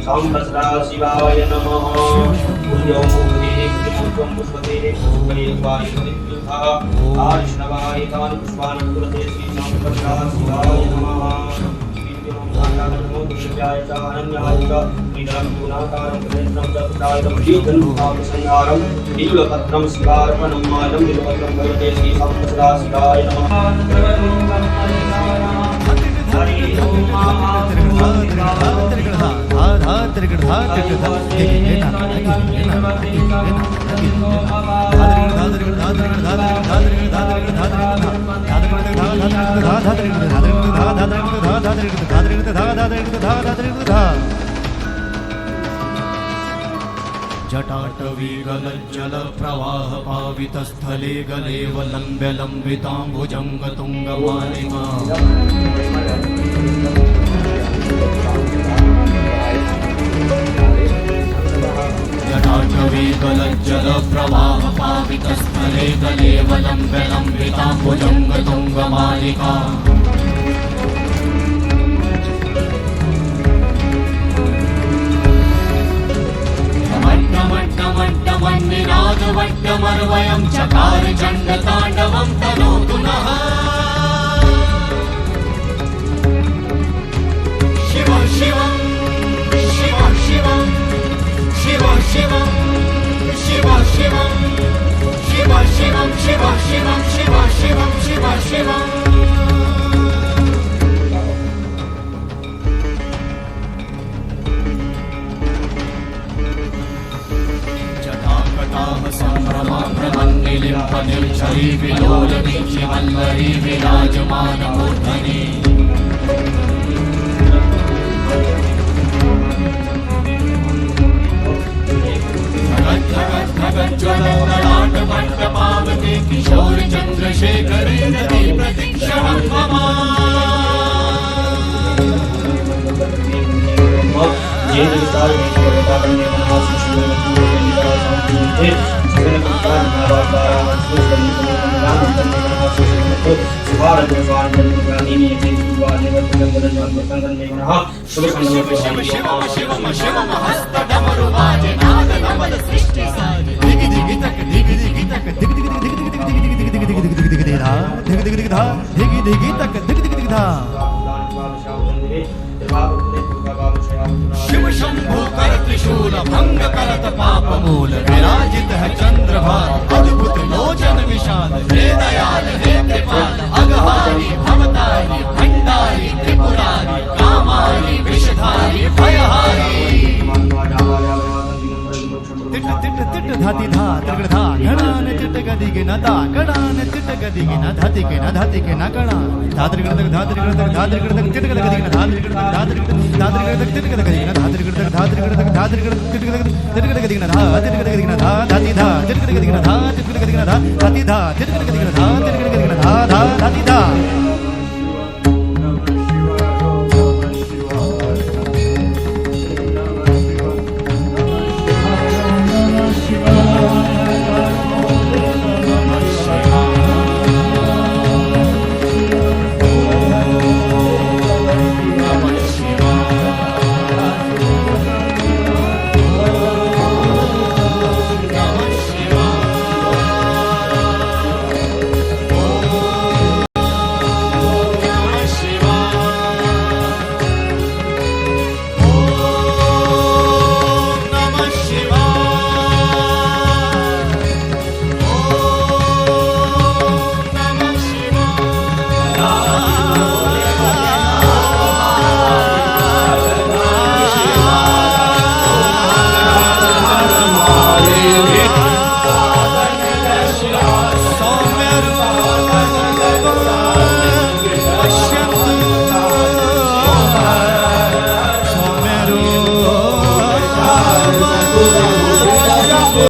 संवत्सरा शिवाय नमः। पूज्यो मुक्ति पुष्पं पुष्पते पुष्पे वायुः आर्ष्णवाय तानि पुष्पाणि कुरुते श्री संवत्सरा शिवाय नमः। य च अनन्याय च निधनं गुणाकारं प्रेषणं च प्रदायकं श्रीजन्मपापसंहारं नीलपत्रं शिवार्पणं मालं नीलपत्रं भजते श्री संवत्सरा शिवाय नमः। हरि ओम जटाटवीगलज्जल प्रवाह पावितस्थले गले वलम्ब्य लम्बिताम्बुजङ्गतुङ्गमालिका जटाटवीगलज्जल प्रवाह पावितस्थले गले वलम्ब्य लम्बिताम्बुजङ्गतुङ्गमालिका वट्टमर्वयं चकार चण्डताण्डवं तनोतु नः। शिव शिवं शिव शिवं शिव शिवं शिव शिवं शिव शिवं शिव शिवं शिव शिवं शिव शिवं संभ्रमाभ्रमन्निलिम्पनिर्झरी विलोलवीचिवल्लरी विराजमानमूर्धनि धगज्ज्वलल्ललाटमण्डपावते किशोरचन्द्रशेखरे नदी प्रतीक्षणं मम। शिव शंभो कर त्रिशूल भंग करत पाप मूल विराजित है चंद्रभान अद्भुत लोचन विशाल हे दयाल हे कृपाल अघहारी भवतारी भंडारी त्रिपुरारी कामारी विषधारी भयहारी। तिट तिट तिट धाति धा तिगड़ धा घड़ान तिट गदि के न धा घड़ान तिट गदि के न धाति के न धाति के न घड़ा धा तिगड़ तक धा तिगड़ तक धा तिगड़ तक तिट गदि के न धा तिगड़ तक धा तिगड़ तक तिट गदि के न धा तिगड़ तक धा तिगड़ तक धा तिगड़ तिट गदि के न धा तिट गदि के न धा धाति धा तिट गदि के न धा तिट गदि के न धा धाति धा तिट गदि के न धा तिट गदि के न धा धा धाति धा। Hallelujah.